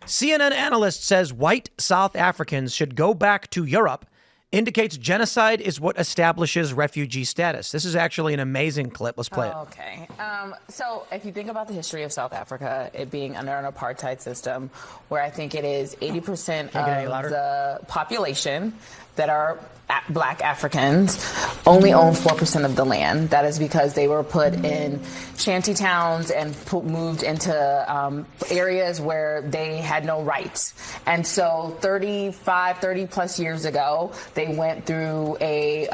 CNN analyst says white South Africans should go back to Europe, indicates genocide is what establishes refugee status. This is actually an amazing clip. Let's play it. Okay. So if you think about the history of South Africa, it being under an apartheid system, where I think it is 80% of the population that are Black Africans only own 4% of the land. That is because they were put in shanty towns and moved into areas where they had no rights. And so 30 plus years ago, they went through a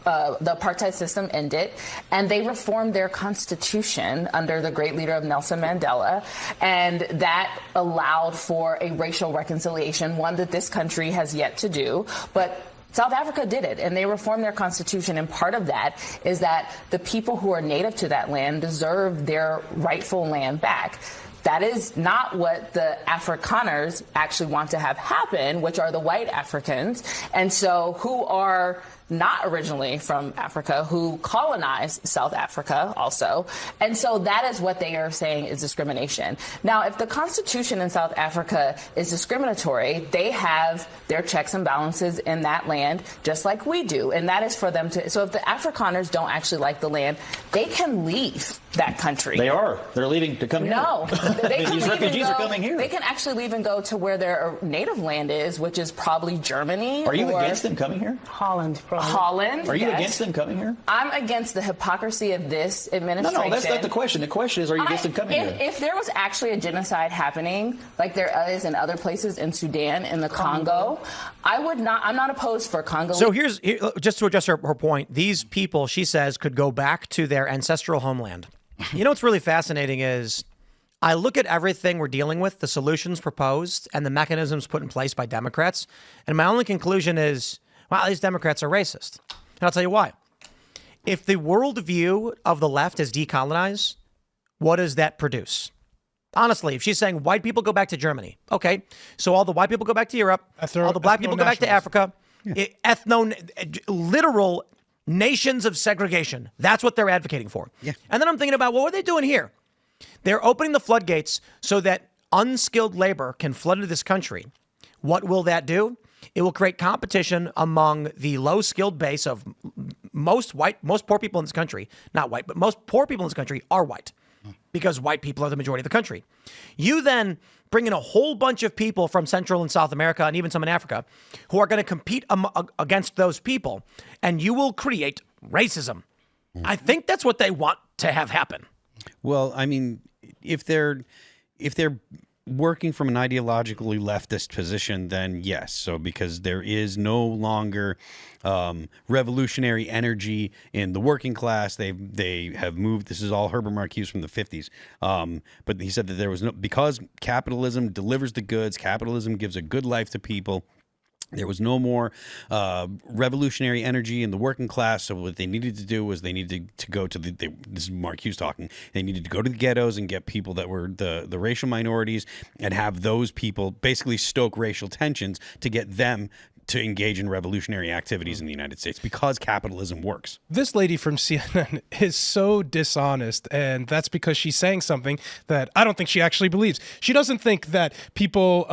the apartheid system ended, and they reformed their constitution under the great leader of Nelson Mandela. And that allowed for a racial reconciliation, one that this country has yet to do. But South Africa did it, and they reformed their constitution, and part of that is that the people who are native to that land deserve their rightful land back. That is not what the Afrikaners actually want to have happen, which are the white Africans, and so who are not originally from Africa, who colonized South Africa also. And so that is what they are saying is discrimination. Now, if the Constitution in South Africa is discriminatory, they have their checks and balances in that land, just like we do. And that is for them to. So if the Afrikaners don't actually like the land, they can leave that country. They are. They're leaving to come here. No. These refugees are coming here. They can actually leave and go to where their native land is, which is probably Germany. Are you against them coming here? Holland, probably. Holland. Are you yes. against them coming here? I'm against the hypocrisy of this administration. No, that's not the question. The question is, are you against them coming here? If there was actually a genocide happening, like there is in other places in Sudan, in the Congo, I'm not opposed for Congo. So here's just to address her point. These people, she says, could go back to their ancestral homeland. You know what's really fascinating is I look at everything we're dealing with, the solutions proposed and the mechanisms put in place by Democrats, and my only conclusion is, wow, these Democrats are racist. And I'll tell you why. If the worldview of the left is decolonize, what does that produce? Honestly, if she's saying white people go back to Germany, okay, so all the white people go back to Europe, all the black people go back to Africa, literal nations of segregation. That's what they're advocating for. Yeah. And then I'm thinking about, well, what are they doing here? They're opening the floodgates so that unskilled labor can flood into this country. What will that do? It will create competition among the low-skilled base of most poor people in this country. Not white, but most poor people in this country are white because white people are the majority of the country. You then bring in a whole bunch of people from Central and South America and even some in Africa who are going to compete against those people, and you will create racism. I think that's what they want to have happen. Well, I mean, if they're working from an ideologically leftist position, then yes. So because there is no longer revolutionary energy in the working class, they have moved. This is all Herbert Marcuse from the 50s. But he said that there was no, because capitalism delivers the goods, capitalism gives a good life to people. There was no more revolutionary energy in the working class. So what they needed to do was they needed to go to this is Mark Hughes talking. They needed to go to the ghettos and get people that were the racial minorities and have those people basically stoke racial tensions to get them to engage in revolutionary activities in the United States because capitalism works. This lady from CNN is so dishonest, and that's because she's saying something that I don't think she actually believes. She doesn't think that people,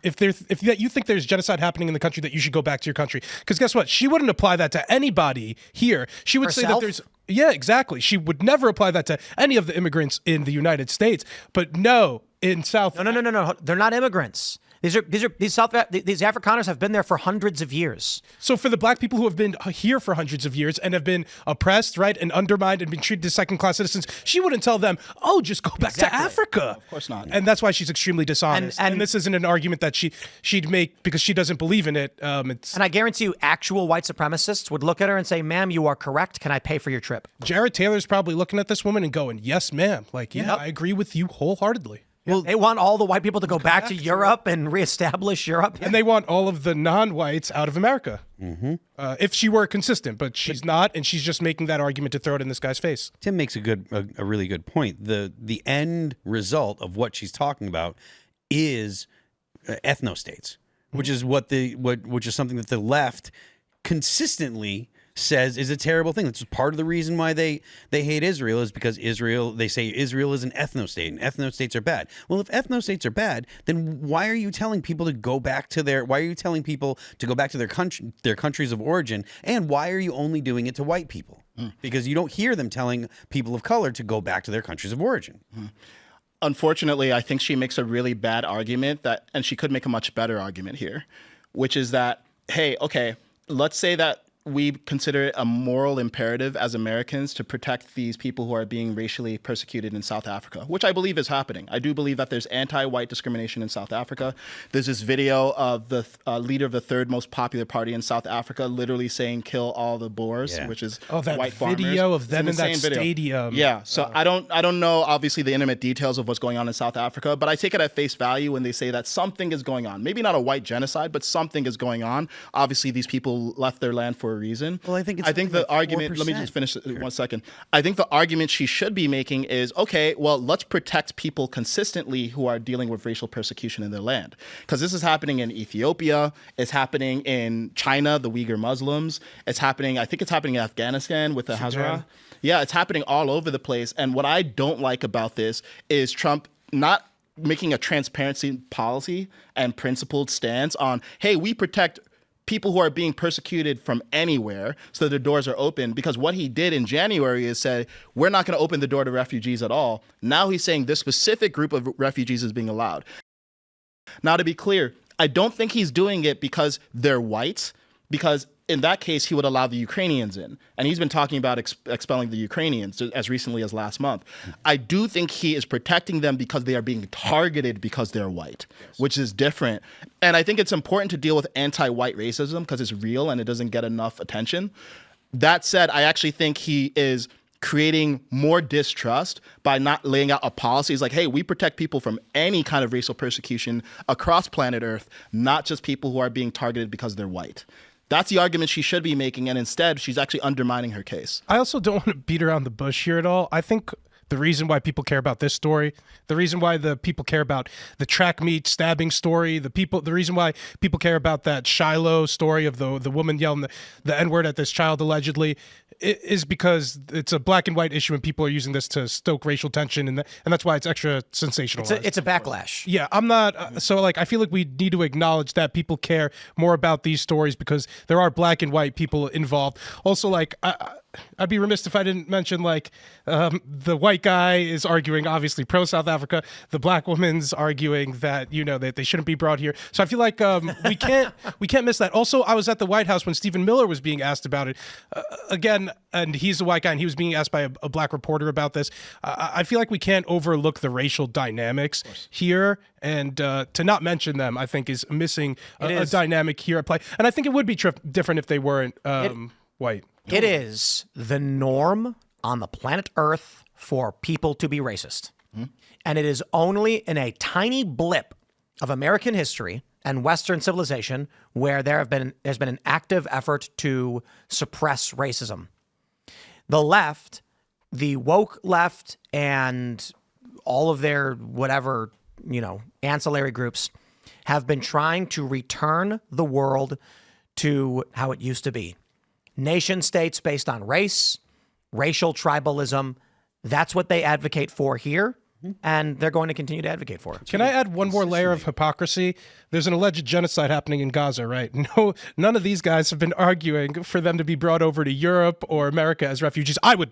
if you think there's genocide happening in the country, that you should go back to your country. Because guess what? She wouldn't apply that to anybody here. She would say that there's... Yeah, exactly. She would never apply that to any of the immigrants in the United States. But no, in South... No. They're not immigrants. These Afrikaners have been there for hundreds of years. So for the black people who have been here for hundreds of years and have been oppressed, right, and undermined and been treated as second-class citizens, she wouldn't tell them, oh, just go back to Africa. Of course not. And that's why she's extremely dishonest. And this isn't an argument that she'd make because she doesn't believe in it. And I guarantee you actual white supremacists would look at her and say, ma'am, you are correct. Can I pay for your trip? Jared Taylor's probably looking at this woman and going, yes, ma'am. Like, yeah, I agree with you wholeheartedly. Well, they want all the white people to go back to Europe and reestablish Europe. And they want all of the non-whites out of America. Mm-hmm. If she were consistent, but she's not, and she's just making that argument to throw it in this guy's face. Tim makes a really good point. The end result of what she's talking about is ethnostates, which is which is something that the left consistently says is a terrible thing. That's part of the reason why they hate Israel, is because they say Israel is an ethno-state and ethno-states are bad. Well, if ethno-states are bad, then why are you telling people to go back to their countries of origin, and why are you only doing it to white people? Because you don't hear them telling people of color to go back to their countries of origin. Unfortunately, I think she makes a really bad argument and she could make a much better argument here, which is that, hey, okay, let's say that we consider it a moral imperative as Americans to protect these people who are being racially persecuted in South Africa, which I believe is happening. I do believe that there's anti-white discrimination in South Africa. There's this video of the leader of the third most popular party in South Africa literally saying, kill all the Boers, which is that white farmers. video of them in that stadium. Yeah, so I don't know, obviously, the intimate details of what's going on in South Africa, but I take it at face value when they say that something is going on. Maybe not a white genocide, but something is going on. Obviously, these people left their land for a reason. Well, I think the argument, 4%. Let me just finish 1 second. I think the argument she should be making is, okay, well, let's protect people consistently who are dealing with racial persecution in their land. Because this is happening in Ethiopia. It's happening in China, the Uyghur Muslims. I think it's happening in Afghanistan with the Hazara. Yeah, it's happening all over the place. And what I don't like about this is Trump not making a transparency policy and principled stance on, hey, we protect people who are being persecuted from anywhere so that the doors are open. Because what he did in January is said, we're not going to open the door to refugees at all. Now he's saying this specific group of refugees is being allowed. Now, to be clear, I don't think he's doing it because they're white, because in that case, he would allow the Ukrainians in. And he's been talking about expelling the Ukrainians as recently as last month. I do think he is protecting them because they are being targeted because they're white, which is different. And I think it's important to deal with anti-white racism because it's real and it doesn't get enough attention. That said, I actually think he is creating more distrust by not laying out a policy. It's like, hey, we protect people from any kind of racial persecution across planet Earth, not just people who are being targeted because they're white. That's the argument she should be making, and instead, she's actually undermining her case. I also don't want to beat around the bush here at all. I think the reason why people care about this story, the reason why the people care about the track meet stabbing story, the reason why people care about that Shiloh story of the woman yelling the N-word at this child allegedly, is because it's a black and white issue and people are using this to stoke racial tension, and that's why it's extra sensationalized. It's a backlash. Yeah, I'm not I feel like we need to acknowledge that people care more about these stories because there are black and white people involved. Also, I'd be remiss if I didn't mention the white guy is arguing obviously pro South Africa, the black woman's arguing that that they shouldn't be brought here. So I feel like we can't miss that. Also, I was at the White House when Stephen Miller was being asked about it again, and he's the white guy, and he was being asked by a black reporter about this. I feel like we can't overlook the racial dynamics here, and to not mention them, I think, is missing a dynamic here at play. And I think it would be different if they weren't white. It is the norm on the planet Earth for people to be racist. And it is only in a tiny blip of American history and Western civilization where there's been an active effort to suppress racism. The left, the woke left, and all of their whatever, ancillary groups have been trying to return the world to how it used to be. Nation states based on race, racial tribalism. That's what they advocate for here, and they're going to continue to advocate for it. Can I add one more layer of hypocrisy? There's an alleged genocide happening in Gaza, right? No, none of these guys have been arguing for them to be brought over to Europe or America as refugees. I would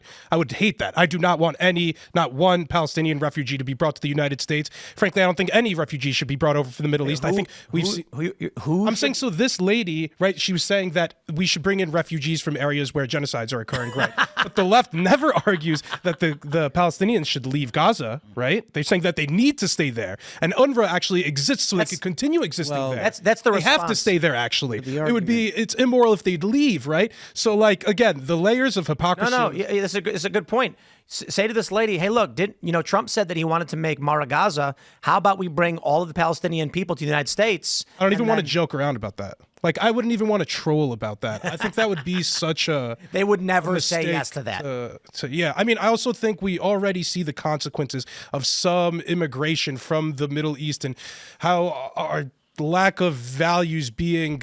hate that. I do not want not one Palestinian refugee to be brought to the United States. Frankly, I don't think any refugee should be brought over from the Middle East. I think I'm saying, so this lady, right, she was saying that we should bring in refugees from areas where genocides are occurring, right? But the left never argues that the Palestinians should leave Gaza, right? They're saying that they need to stay there. And UNRWA actually exists so they can continue existing there. That's the response. They have to stay there, actually. It's immoral if they'd leave, right? So, again, the layers of hypocrisy. No, it's a good point. Say to this lady, hey, look, Trump said that he wanted to make Mara Gaza. How about we bring all of the Palestinian people to the United States? I don't even want to joke around about that. I wouldn't even want to troll about that. I think that would be such a... They would never say yes to that. I also think we already see the consequences of some immigration from the Middle East and how our lack of values being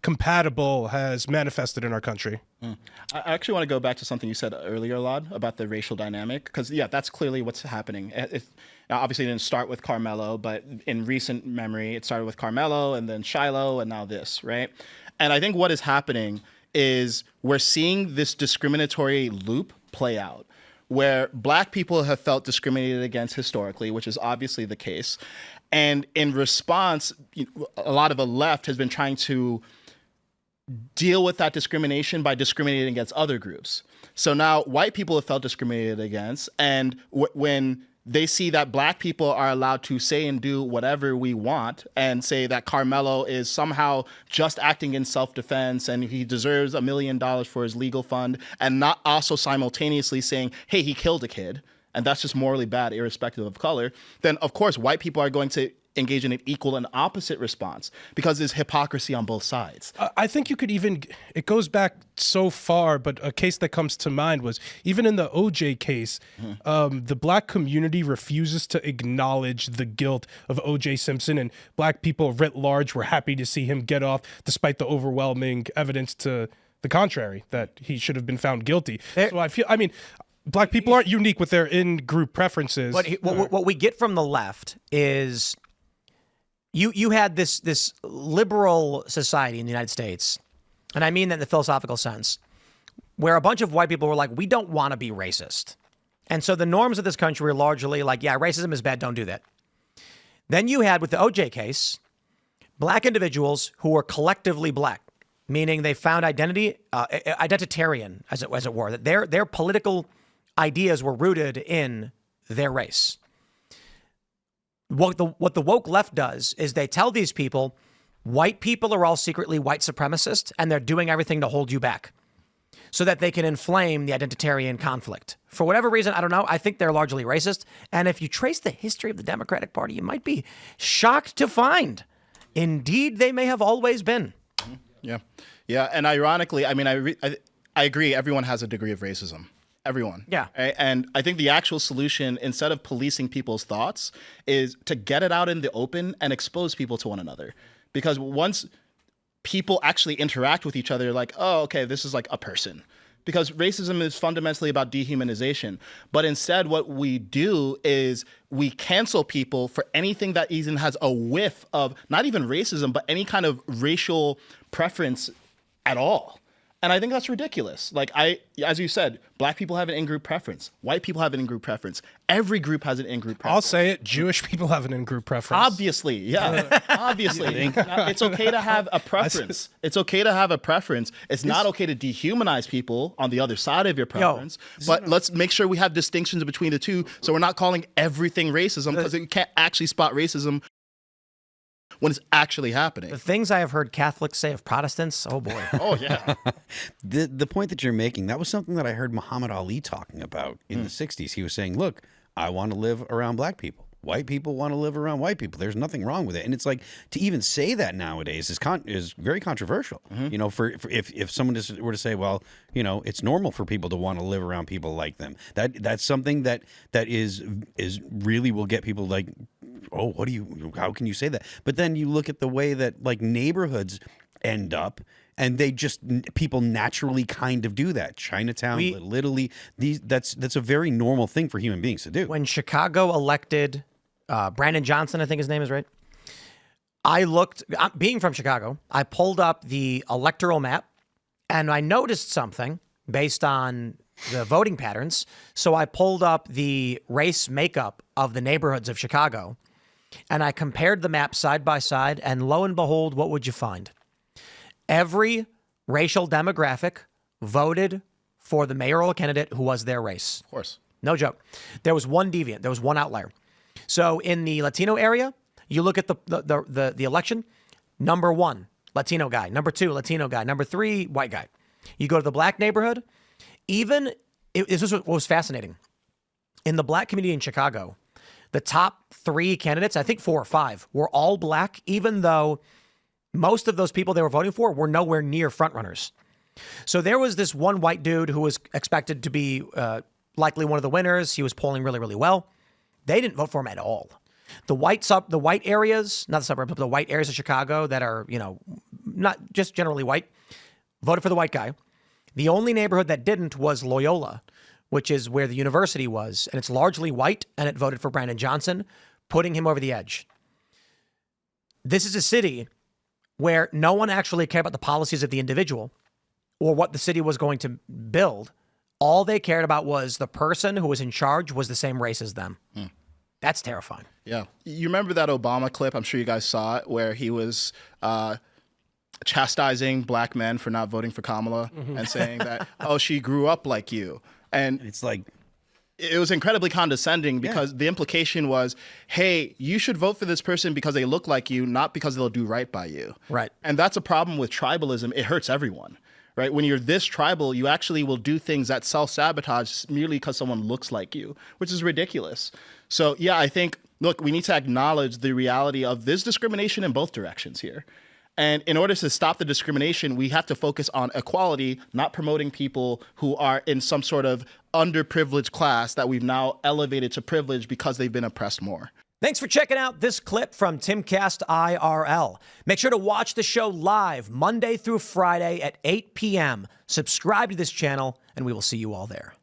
compatible has manifested in our country. I actually want to go back to something you said earlier, Elaad, about the racial dynamic, because that's clearly what's happening. Now, obviously, it didn't start with Carmelo, but in recent memory, it started with Carmelo and then Shiloh and now this, right? And I think what is happening is we're seeing this discriminatory loop play out, where Black people have felt discriminated against historically, which is obviously the case. And in response, a lot of the left has been trying to deal with that discrimination by discriminating against other groups. So now white people have felt discriminated against, and when they see that Black people are allowed to say and do whatever we want, and say that Carmelo is somehow just acting in self-defense and he deserves $1 million for his legal fund, and not also simultaneously saying, hey, he killed a kid, and that's just morally bad irrespective of color, then of course white people are going to engage in an equal and opposite response, because there's hypocrisy on both sides. I think you could even, it goes back so far, but a case that comes to mind was even in the OJ case, the Black community refuses to acknowledge the guilt of OJ Simpson, and Black people writ large were happy to see him get off despite the overwhelming evidence to the contrary, that he should have been found guilty. So I mean, Black people aren't unique with their in-group preferences. But what we get from the left is you had this liberal society in the United States, and I mean that in the philosophical sense, where a bunch of white people were like, we don't want to be racist. And so the norms of this country were largely like, yeah, racism is bad, don't do that. Then you had, with the OJ case, Black individuals who were collectively Black, meaning they found identitarian, as it were, that their political ideas were rooted in their race. What the woke left does is they tell these people, white people are all secretly white supremacists, and they're doing everything to hold you back so that they can inflame the identitarian conflict. For whatever reason, I don't know, I think they're largely racist. And if you trace the history of the Democratic Party, you might be shocked to find, indeed, they may have always been. Yeah. And ironically, I mean, I agree, everyone has a degree of racism. Everyone. Yeah. Right? And I think the actual solution, instead of policing people's thoughts, is to get it out in the open and expose people to one another. Because once people actually interact with each other, like, oh, okay, this is like a person. Because racism is fundamentally about dehumanization. But instead, what we do is we cancel people for anything that even has a whiff of not even racism, but any kind of racial preference at all. And I think that's ridiculous. Like, as you said, Black people have an in-group preference. White people have an in-group preference. Every group has an in-group preference. I'll say it. Jewish people have an in-group preference. Obviously, yeah. Obviously. It's okay to have a preference. It's okay to have a preference. It's not okay to dehumanize people on the other side of your preference. But let's make sure we have distinctions between the two, so we're not calling everything racism, because you can't actually spot racism when it's actually happening. The things I have heard Catholics say of Protestants, oh boy. Oh, yeah. The point that you're making, that was something that I heard Muhammad Ali talking about in the 60s. He was saying, look, I want to live around Black people. White people want to live around white people. There's nothing wrong with it. And it's like, to even say that nowadays is very controversial. You know, for if someone were to say, well, you know, it's normal for people to want to live around people like them. That's something that is really will get people like, oh, how can you say that? But then you look at the way that like neighborhoods end up, and people naturally kind of do that. Chinatown, Little Italy, that's a very normal thing for human beings to do. When Chicago elected Brandon Johnson, I think his name is right, I looked, being from Chicago, I pulled up the electoral map, and I noticed something based on the voting patterns. So I pulled up the race makeup of the neighborhoods of Chicago, and I compared the map side by side, and lo and behold, what would you find? Every racial demographic voted for the mayoral candidate who was their race. Of course. No joke. There was one deviant. There was one outlier. So in the Latino area, you look at the election, number 1, Latino guy. Number 2, Latino guy. Number 3, white guy. You go to the Black neighborhood, this is what was fascinating. In the Black community in Chicago, the top 3 candidates, I think 4 or 5, were all Black, even though most of those people they were voting for were nowhere near frontrunners. So there was this one white dude who was expected to be likely one of the winners. He was polling really, really well. They didn't vote for him at all. The white areas, not the suburbs, but the white areas of Chicago that are, not just generally white, voted for the white guy. The only neighborhood that didn't was Loyola, which is where the university was. And it's largely white, and it voted for Brandon Johnson, putting him over the edge. This is a city where no one actually cared about the policies of the individual or what the city was going to build. All they cared about was the person who was in charge was the same race as them. That's terrifying. Yeah. You remember that Obama clip? I'm sure you guys saw it, where he was chastising black men for not voting for Kamala and saying that, oh, she grew up like you. And it's like, it was incredibly condescending because the implication was, hey, you should vote for this person because they look like you, not because they'll do right by you. Right. And that's a problem with tribalism. It hurts everyone, right? When you're this tribal, you actually will do things that self-sabotage merely because someone looks like you, which is ridiculous. So, yeah, I think, look, we need to acknowledge the reality of this discrimination in both directions here. And in order to stop the discrimination, we have to focus on equality, not promoting people who are in some sort of underprivileged class that we've now elevated to privilege because they've been oppressed more. Thanks for checking out this clip from Timcast IRL. Make sure to watch the show live Monday through Friday at 8 p.m. Subscribe to this channel, and we will see you all there.